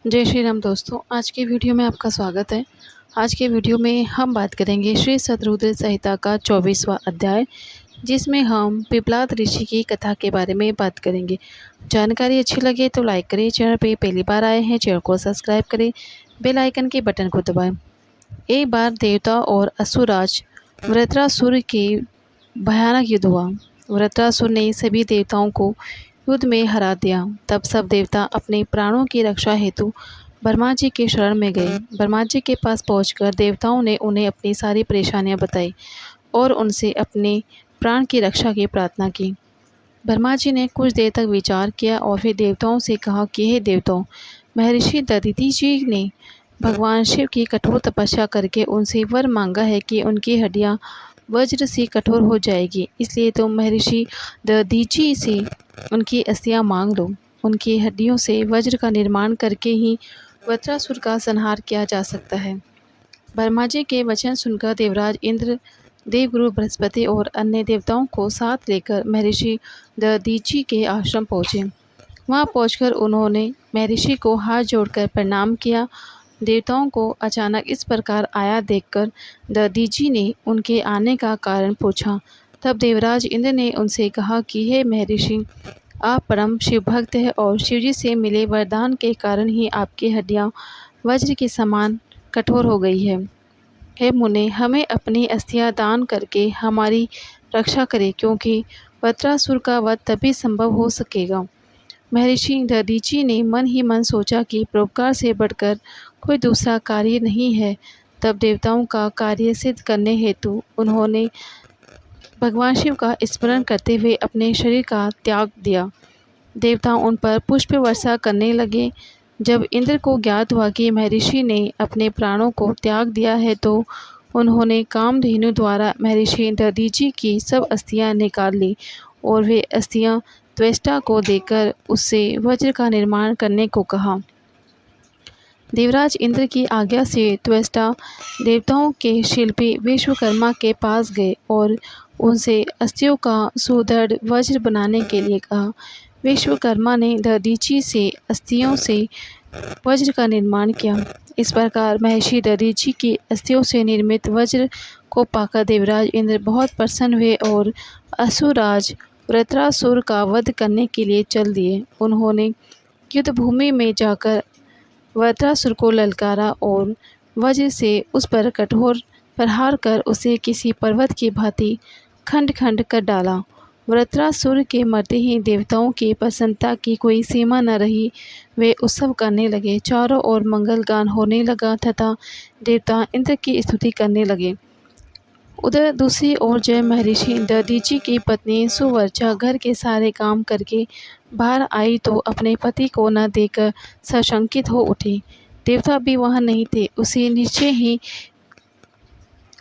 जय श्री राम दोस्तों, आज की वीडियो में आपका स्वागत है। आज के वीडियो में हम बात करेंगे श्री शतरुद्र संहिता का 24वां अध्याय, जिसमें हम पिपलाद ऋषि की कथा के बारे में बात करेंगे। जानकारी अच्छी लगे तो लाइक करें, चैनल पे पहली बार आए हैं चैनल को सब्सक्राइब करें, बेल आइकन के बटन को दबाएं। एक बार देवता और असुरराज वृत्रासुर के भयानक युद्ध हुआ। वृत्रासुर ने सभी देवताओं को युद्ध में हरा दिया। तब सब देवता अपने प्राणों की रक्षा हेतु ब्रह्मा जी के शरण में गए। ब्रह्मा जी के पास पहुंचकर देवताओं ने उन्हें अपनी सारी परेशानियां बताई और उनसे अपने प्राण की रक्षा की प्रार्थना की। ब्रह्मा जी ने कुछ देर तक विचार किया और फिर देवताओं से कहा कि हे देवताओं, महर्षि दधीचि जी ने भगवान शिव की कठोर तपस्या करके उनसे वर मांगा है कि उनकी हड्डियां वज्र सी कठोर हो जाएगी। इसलिए तुम महर्षि दधीचि से उनकी अस्थियां मांग लो। उनकी हड्डियों से वज्र का निर्माण करके ही वज्रासुर का संहार किया जा सकता है। ब्रह्मा जी के वचन सुनकर देवराज इंद्र, देवगुरु बृहस्पति और अन्य देवताओं को साथ लेकर महर्षि दधीचि के आश्रम पहुँचे। वहां पहुंचकर उन्होंने महर्षि को हाथ जोड़कर प्रणाम किया। देवताओं को अचानक इस प्रकार आया देखकर दधीचि ने उनके आने का कारण पूछा। तब देवराज इंद्र ने उनसे कहा कि हे महर्षि, आप परम शिव भक्त हैं और शिवजी से मिले वरदान के कारण ही आपकी हड्डियां वज्र के समान कठोर हो गई है। हे मुने, हमें अपनी अस्थियां दान करके हमारी रक्षा करें, क्योंकि वज्रासुर का वध तभी संभव हो सकेगा। महर्षि दधीचि ने मन ही मन सोचा कि परोपकार से बढ़कर कोई दूसरा कार्य नहीं है। तब देवताओं का कार्य सिद्ध करने हेतु उन्होंने भगवान शिव का स्मरण करते हुए अपने शरीर का त्याग दिया। देवता उन पर पुष्प वर्षा करने लगे। जब इंद्र को ज्ञात हुआ कि महर्षि ने अपने प्राणों को त्याग दिया है तो उन्होंने कामधेनु द्वारा महर्षि दधीचि की सब अस्थियां निकाल ली और वे अस्थियां त्वष्टा को देकर उससे वज्र का निर्माण करने को कहा। देवराज इंद्र की आज्ञा से त्वष्टा देवताओं के शिल्पी विश्वकर्मा के पास गए और उनसे अस्थियों का सुदृढ़ वज्र बनाने के लिए कहा। विश्वकर्मा ने दधीचि से अस्थियों से वज्र का निर्माण किया। इस प्रकार महर्षि दधीचि की अस्थियों से निर्मित वज्र को पाकर देवराज इंद्र बहुत प्रसन्न हुए और असुरराज वृत्रासुर का वध करने के लिए चल दिए। उन्होंने युद्ध भूमि में जाकर वज्रासुर को ललकारा और वज्र से उस पर कठोर प्रहार कर उसे किसी पर्वत की भांति खंड खंड कर डाला। वृत्रासुर के मरते ही देवताओं की प्रसन्नता की कोई सीमा न रही। वे उत्सव करने लगे, चारों ओर मंगल गान होने लगा तथा देवता इंद्र की स्तुति करने लगे। उधर दूसरी ओर जय महर्षि दधीचि की पत्नी सुवर्चा घर के सारे काम करके बाहर आई तो अपने पति को न देखकर सशंकित हो उठी। देवता भी वहां नहीं थे। उसे निश्चय ही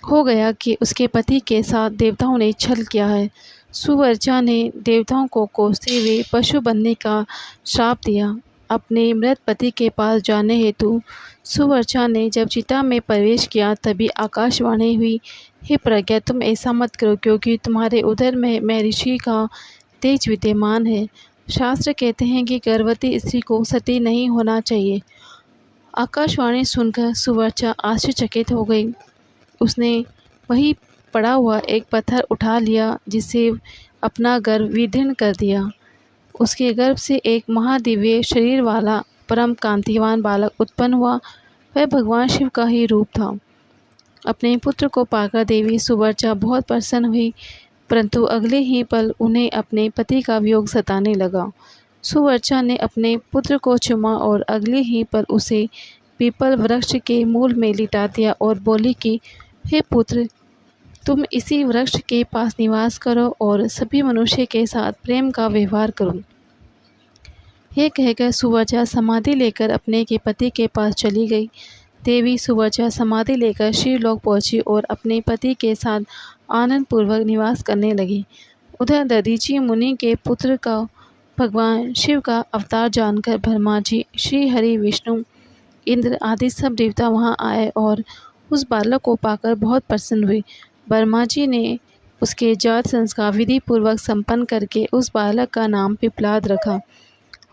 हो गया कि उसके पति के साथ देवताओं ने छल किया है। सुवर्चा ने देवताओं को कोसते हुए पशु बनने का श्राप दिया। अपने मृत पति के पास जाने हेतु सुवर्चा ने जब चिता में प्रवेश किया तभी आकाशवाणी हुई, हे प्रज्ञा, तुम ऐसा मत करो, क्योंकि तुम्हारे उदर में महर्षि का तेज विद्यमान है। शास्त्र कहते हैं कि गर्भवती स्त्री को सती नहीं होना चाहिए। आकाशवाणी सुनकर सुवर्चा आश्चर्यचकित हो गई। उसने वहीं पड़ा हुआ एक पत्थर उठा लिया, जिससे अपना गर्भ विदीर्ण कर दिया। उसके गर्भ से एक महादिव्य शरीर वाला परम कांतिवान बालक उत्पन्न हुआ। वह भगवान शिव का ही रूप था। अपने पुत्र को पाकर देवी सुवर्चा बहुत प्रसन्न हुई, परंतु अगले ही पल उन्हें अपने पति का वियोग सताने लगा। सुवर्चा ने अपने पुत्र को चूमा और अगले ही पल उसे पीपल वृक्ष के मूल में लिटा दिया और बोली कि हे पुत्र, तुम इसी वृक्ष के पास निवास करो और सभी मनुष्य के साथ प्रेम का व्यवहार करो। यह कहकर सुवर्चा समाधि लेकर अपने के पति के पास चली गई। देवी सुवर्चा समाधि लेकर शिवलोक पहुंची और अपने पति के साथ आनंद पूर्वक निवास करने लगी। उधर दधीचि मुनि के पुत्र का भगवान शिव का अवतार जानकर ब्रह्मा जी, श्री हरि, विष्णु, इंद्र आदि सब देवता वहां आए और उस बालक को पाकर बहुत प्रसन्न हुए। ब्रह्मा जी ने उसके जात संस्कार विधि पूर्वक संपन्न करके उस बालक का नाम पिपलाद रखा।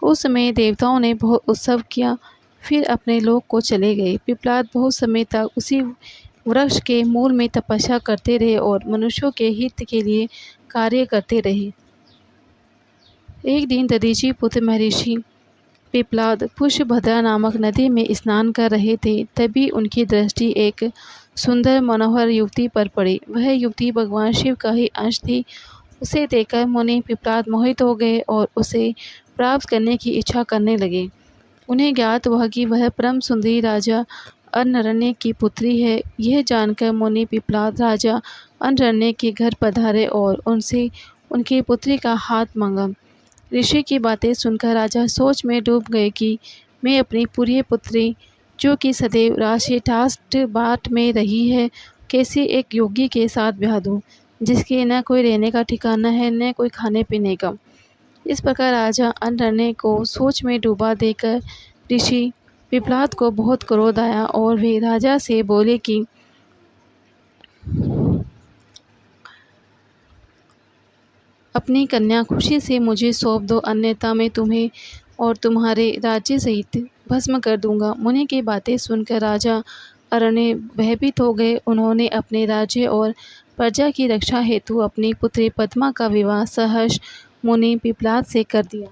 उस समय देवताओं ने बहुत उत्सव किया। फिर अपने लोक को चले गए। पिप्पलाद बहुत समय तक उसी वृक्ष के मूल में तपस्या करते रहे और मनुष्यों के हित के लिए कार्य करते रहे। एक दिन दधीचि पुत्र महर्षि पिप्पलाद पुष्पभद्रा नामक नदी में स्नान कर रहे थे। तभी उनकी दृष्टि एक सुंदर मनोहर युवती पर पड़ी। वह युवती भगवान शिव का ही अंश थी। उसे देखकर मुनि पिप्पलाद मोहित हो गए और उसे प्राप्त करने की इच्छा करने लगे। उन्हें ज्ञात हुआ कि वह परम सुंदरी राजा अनरण्य की पुत्री है। यह जानकर मुनि पिप्पलाद राजा अनरण्य के घर पधारे और उनसे उनकी पुत्री का हाथ मांगा। ऋषि की बातें सुनकर राजा सोच में डूब गए कि मैं अपनी प्रिय पुत्री, जो कि सदैव राजसी बाट में रही है, कैसे एक योगी के साथ ब्याह दूं, जिसके न कोई रहने का ठिकाना है न कोई खाने पीने का। इस प्रकार राजा अनरण्य को सोच में डूबा देखकर ऋषि पिप्पलाद को बहुत क्रोध आया और वे राजा से बोले कि अपनी कन्या खुशी से मुझे सौंप दो, अन्यथा मैं तुम्हें और तुम्हारे राज्य सहित भस्म कर दूंगा। मुनि की बातें सुनकर राजा अरण्य भयभीत हो गए। उन्होंने अपने राज्य और प्रजा की रक्षा हेतु अपनी पुत्री पद्मा का विवाह सहर्ष मुनि पिप्पलाद से कर दिया।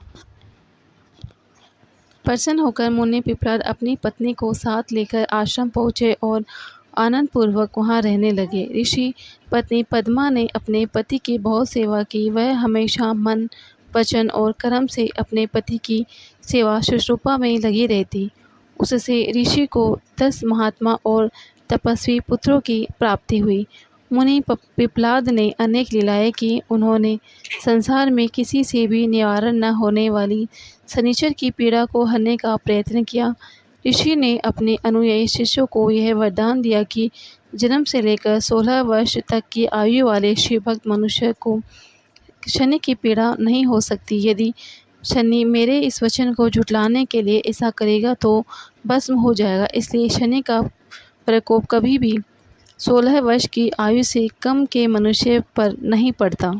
प्रसन्न होकर मुनि पिप्पलाद अपनी पत्नी को साथ लेकर आश्रम पहुँचे और आनंद पूर्वक वहाँ रहने लगे। ऋषि पत्नी पद्मा ने अपने पति की बहुत सेवा की। वह हमेशा मन, वचन और कर्म से अपने पति की सेवा शुश्रूषा में लगी रहती। उससे ऋषि को 10 महात्मा और तपस्वी पुत्रों की प्राप्ति हुई। मुनि पिप्पलाद ने अनेक लीलाएं की। उन्होंने संसार में किसी से भी निवारण न होने वाली शनिचर की पीड़ा को हरने का प्रयत्न किया। ऋषि ने अपने अनुयायी शिष्यों को यह वरदान दिया कि जन्म से लेकर 16 वर्ष तक की आयु वाले शिवभक्त मनुष्य को शनि की पीड़ा नहीं हो सकती। यदि शनि मेरे इस वचन को झुठलाने के लिए ऐसा करेगा तो भस्म हो जाएगा। इसलिए शनि का प्रकोप कभी भी 16 वर्ष की आयु से कम के मनुष्य पर नहीं पड़ता।